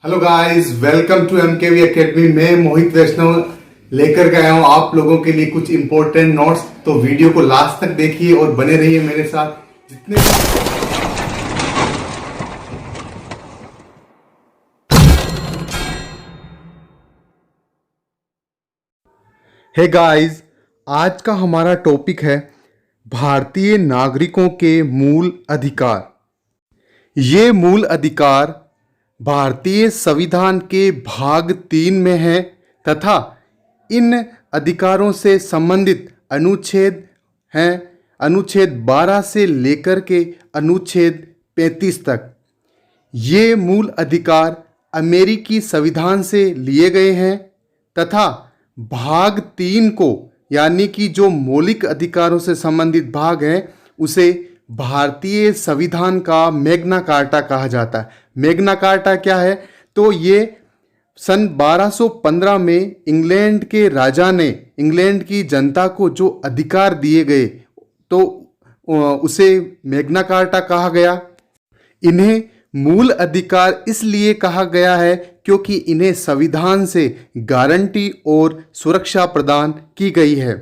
Hello guys, welcome to MKV academy. मैं मोहित वैष्णव लेकर के आया हूं आप लोगों के लिए कुछ इंपॉर्टेंट नोट्स। तो वीडियो को लास्ट तक देखिए और बने रहिए मेरे साथ। जितने हे गाइस, आज का हमारा टॉपिक है भारतीय नागरिकों के मूल अधिकार। ये मूल अधिकार भारतीय संविधान के भाग 3 में है तथा इन अधिकारों से संबंधित अनुच्छेद हैं अनुच्छेद 12 से लेकर के अनुच्छेद 35 तक। ये मूल अधिकार अमेरिकी संविधान से लिए गए हैं तथा भाग 3 को यानी कि जो मौलिक अधिकारों से संबंधित भाग है उसे भारतीय संविधान का मैग्ना कार्टा कहा जाता है। मैग्ना कार्टा क्या है? तो ये सन 1215 में इंग्लैंड के राजा ने इंग्लैंड की जनता को जो अधिकार दिए गए तो उसे मैग्ना कार्टा कहा गया। इन्हें मूल अधिकार इसलिए कहा गया है क्योंकि इन्हें संविधान से गारंटी और सुरक्षा प्रदान की गई है।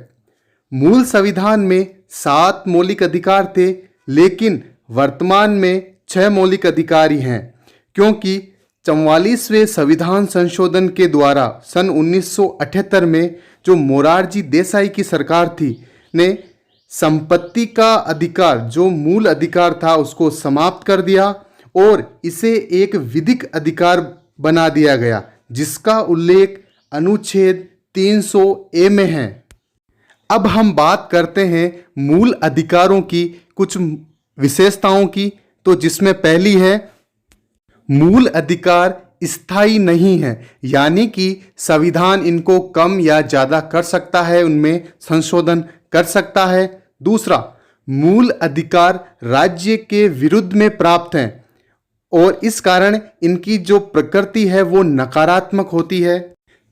मूल संविधान में 7 मौलिक अधिकार थे, लेकिन वर्तमान में 6 मौलिक अधिकार ही हैं, क्योंकि 44वें संविधान संशोधन के द्वारा सन 1978 में जो मोरारजी देसाई की सरकार थी ने संपत्ति का अधिकार जो मूल अधिकार था उसको समाप्त कर दिया और इसे एक विधिक अधिकार बना दिया गया, जिसका उल्लेख अनुच्छेद 300A में है। अब हम बात करते हैं मूल अधिकारों की कुछ विशेषताओं की, तो जिसमें पहली है मूल अधिकार स्थायी नहीं है, यानी कि संविधान इनको कम या ज़्यादा कर सकता है, उनमें संशोधन कर सकता है। दूसरा, मूल अधिकार राज्य के विरुद्ध में प्राप्त हैं और इस कारण इनकी जो प्रकृति है वो नकारात्मक होती है।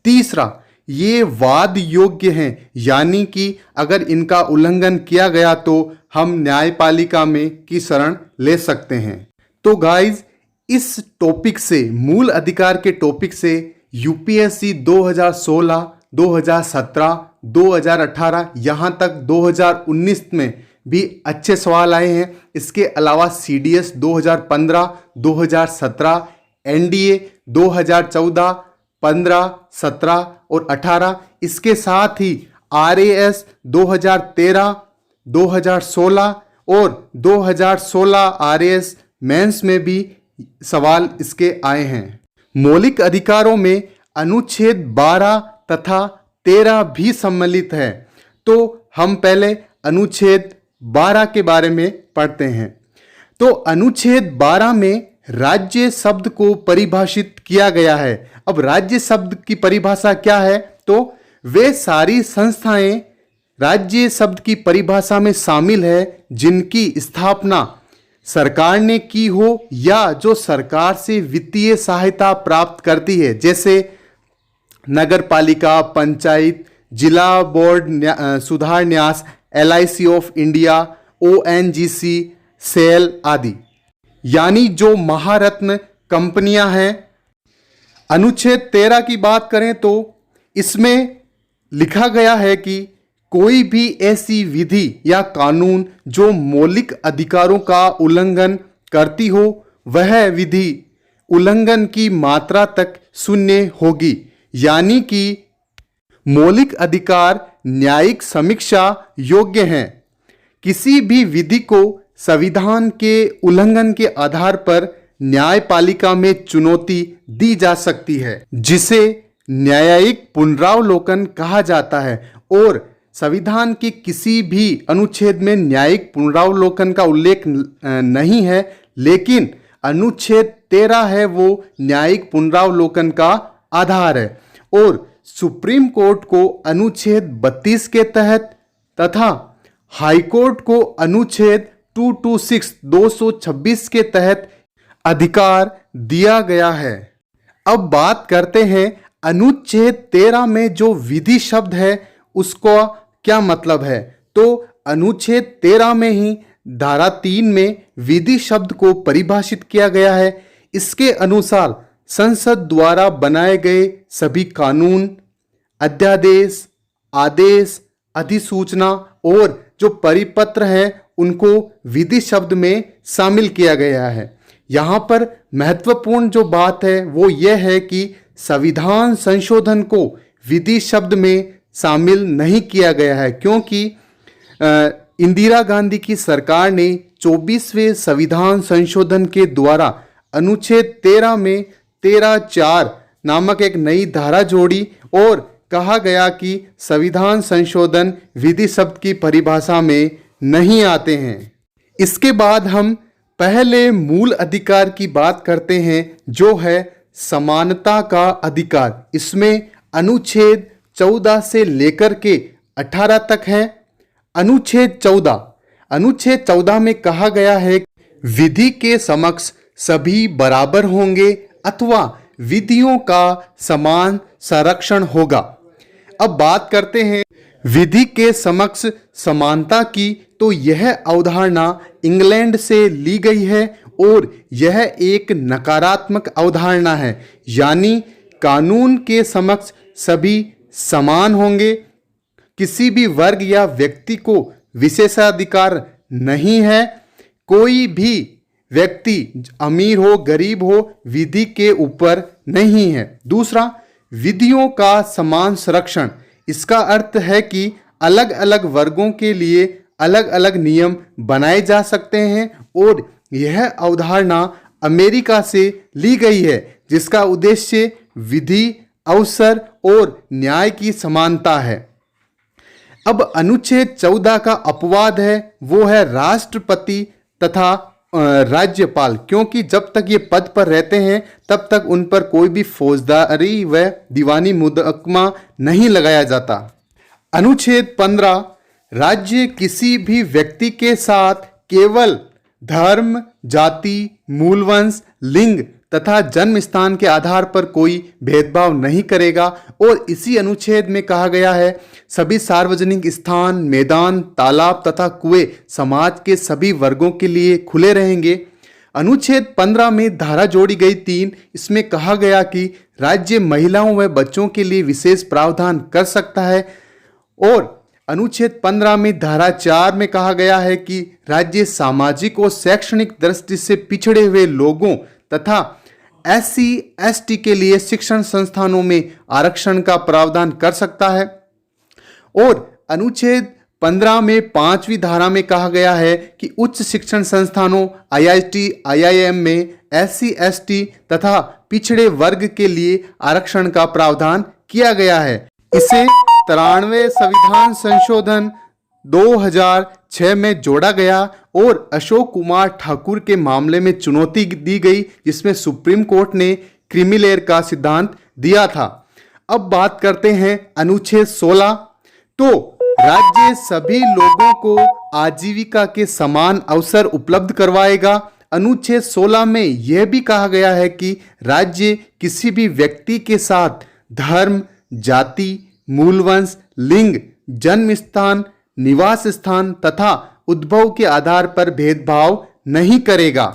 तीसरा, ये वाद योग्य हैं, यानी कि अगर इनका उल्लंघन किया गया तो हम न्यायपालिका में की शरण ले सकते हैं। तो गाइज, इस टॉपिक से मूल अधिकार के टॉपिक से यूपीएससी 2016, 2017, 2018 यहाँ तक 2019 में भी अच्छे सवाल आए हैं। इसके अलावा सीडीएस 2015, 2017, एनडीए 2014, 15, 17 और 18, इसके साथ ही आरएएस 2013, 2016 और 2016 आरएएस मेंस में भी सवाल इसके आए हैं। मौलिक अधिकारों में अनुच्छेद 12 तथा 13 भी सम्मिलित है। तो हम पहले अनुच्छेद 12 के बारे में पढ़ते हैं। तो अनुच्छेद 12 में राज्य शब्द को परिभाषित किया गया है। अब राज्य शब्द की परिभाषा क्या है? तो वे सारी संस्थाएं राज्य शब्द की परिभाषा में शामिल है जिनकी स्थापना सरकार ने की हो या जो सरकार से वित्तीय सहायता प्राप्त करती है, जैसे नगर पालिका, पंचायत, जिला बोर्ड सुधार न्यास, LIC of India, ONGC, SAIL आदि, यानी जो महारत्न कंपनियां हैं। अनुच्छेद 13 की बात करें तो इसमें लिखा गया है कि कोई भी ऐसी विधि या कानून जो मौलिक अधिकारों का उल्लंघन करती हो, वह विधि उल्लंघन की मात्रा तक शून्य होगी, यानी कि मौलिक अधिकार न्यायिक समीक्षा योग्य हैं। किसी भी विधि को संविधान के उल्लंघन के आधार पर न्यायपालिका में चुनौती दी जा सकती है, जिसे न्यायिक पुनरावलोकन कहा जाता है। और संविधान के किसी भी अनुच्छेद में न्यायिक पुनरावलोकन का उल्लेख नहीं है, लेकिन अनुच्छेद 13 है वो न्यायिक पुनरावलोकन का आधार है। और सुप्रीम कोर्ट को अनुच्छेद 32 के तहत तथा हाई कोर्ट को अनुच्छेद 226 के तहत अधिकार दिया गया है। अब बात करते हैं अनुच्छेद 13 में जो विधि शब्द है उसका क्या मतलब है। तो अनुच्छेद 13 में ही धारा 3 में विधि शब्द को परिभाषित किया गया है। इसके अनुसार संसद द्वारा बनाए गए सभी कानून, अध्यादेश, आदेश, अधिसूचना और जो परिपत्र हैं उनको विधि शब्द में शामिल किया गया है। यहाँ पर महत्वपूर्ण जो बात है वो यह है कि संविधान संशोधन को विधि शब्द में शामिल नहीं किया गया है, क्योंकि इंदिरा गांधी की सरकार ने 24वें संविधान संशोधन के द्वारा अनुच्छेद 13 में 13(4) नामक एक नई धारा जोड़ी और कहा गया कि संविधान संशोधन विधि शब्द की परिभाषा में नहीं आते हैं। इसके बाद हम पहले मूल अधिकार की बात करते हैं, जो है समानता का अधिकार। इसमें अनुच्छेद 14 से लेकर के 18 तक है। अनुच्छेद 14 में कहा गया है विधि के समक्ष सभी बराबर होंगे अथवा विधियों का समान संरक्षण होगा। अब बात करते हैं विधि के समक्ष समानता की, तो यह अवधारणा इंग्लैंड से ली गई है और यह एक नकारात्मक अवधारणा है, यानी कानून के समक्ष सभी समान होंगे। किसी भी वर्ग या व्यक्ति को विशेषाधिकार नहीं है। कोई भी व्यक्ति अमीर हो गरीब हो विधि के ऊपर नहीं है। दूसरा, विधियों का समान संरक्षण। इसका अर्थ है कि अलग अलग वर्गों के लिए अलग अलग नियम बनाए जा सकते हैं और यह अवधारणा अमेरिका से ली गई है, जिसका उद्देश्य विधि, अवसर और न्याय की समानता है। अब अनुच्छेद 14 का अपवाद है, वो है राष्ट्रपति तथा राज्यपाल, क्योंकि जब तक ये पद पर रहते हैं तब तक उन पर कोई भी फौजदारी व दीवानी मुकदमा नहीं लगाया जाता। अनुच्छेद 15, राज्य किसी भी व्यक्ति के साथ केवल धर्म, जाति, मूलवंश, लिंग तथा जन्म स्थान के आधार पर कोई भेदभाव नहीं करेगा। और इसी अनुच्छेद में कहा गया है सभी सार्वजनिक स्थान, मैदान, तालाब तथा कुएं समाज के सभी वर्गों के लिए खुले रहेंगे। अनुच्छेद 15 में धारा जोड़ी गई 3, इसमें कहा गया कि राज्य महिलाओं व बच्चों के लिए विशेष प्रावधान कर सकता है। और अनुच्छेद 15 में धारा 4 में कहा गया है कि राज्य सामाजिक और शैक्षणिक दृष्टि से पिछड़े हुए लोगों तथा SC ST के लिए शिक्षण संस्थानों में आरक्षण का प्रावधान कर सकता है। और अनुच्छेद 15 में 5वीं धारा में कहा गया है कि उच्च शिक्षण संस्थानों IIT, IIM में SC ST तथा पिछड़े वर्ग के लिए आरक्षण का प्रावधान किया गया है। इसे 93वें संविधान संशोधन 2006 में जोड़ा गया और अशोक कुमार ठाकुर के मामले में चुनौती दी गई, जिसमें सुप्रीम कोर्ट ने क्रीमीलेयर का सिद्धांत दिया था। अब बात करते हैं अनुच्छेद 16। तो राज्य सभी लोगों को आजीविका के समान अवसर उपलब्ध करवाएगा। अनुच्छेद 16 में यह भी कहा गया है कि राज्य किसी भी व्यक्ति के साथ धर्म, जाति, मूलवंश, लिंग, जन्म स्थान, निवास स्थान तथा उद्भव के आधार पर भेदभाव नहीं करेगा।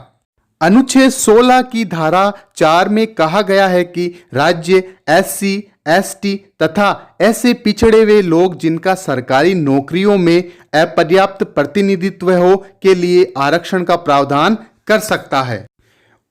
अनुच्छेद 16 की धारा 4 में कहा गया है कि राज्य SC ST तथा ऐसे पिछड़े हुए लोग जिनका सरकारी नौकरियों में अपर्याप्त प्रतिनिधित्व हो के लिए आरक्षण का प्रावधान कर सकता है।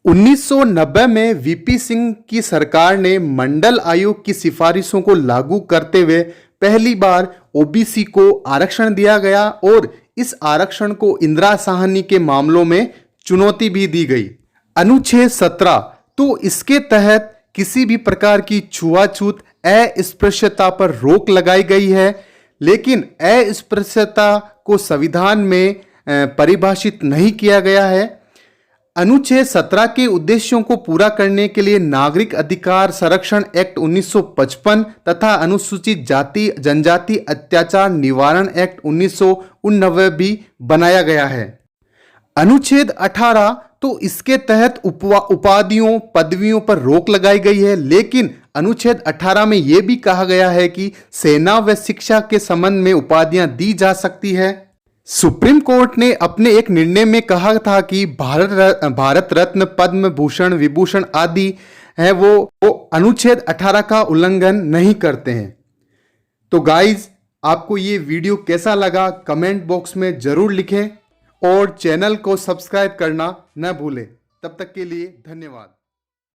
1990 में VP सिंह की सरकार ने मंडल आयोग की सिफारिशों को लागू करते हुए पहली बार OBC को आरक्षण दिया गया और इस आरक्षण को इंदिरा साहनी के मामलों में चुनौती भी दी गई। अनुच्छेद 17, तो इसके तहत किसी भी प्रकार की छुआछूत, अस्पृश्यता पर रोक लगाई गई है, लेकिन अस्पृश्यता को संविधान में परिभाषित नहीं किया गया है। अनुच्छेद 17 के उद्देश्यों को पूरा करने के लिए नागरिक अधिकार संरक्षण एक्ट 1955 तथा अनुसूचित जाति जनजाति अत्याचार निवारण एक्ट 1989 भी बनाया गया है। अनुच्छेद 18, तो इसके तहत उपाधियों, पदवियों पर रोक लगाई गई है, लेकिन अनुच्छेद 18 में यह भी कहा गया है कि सेना व शिक्षा के संबंध में उपाधियां दी जा सकती है। सुप्रीम कोर्ट ने अपने एक निर्णय में कहा था कि भारत रत्न, पद्म भूषण, विभूषण आदि हैं वो अनुच्छेद 18 का उल्लंघन नहीं करते हैं। तो गाइज, आपको ये वीडियो कैसा लगा कमेंट बॉक्स में जरूर लिखें और चैनल को सब्सक्राइब करना न भूलें। तब तक के लिए धन्यवाद।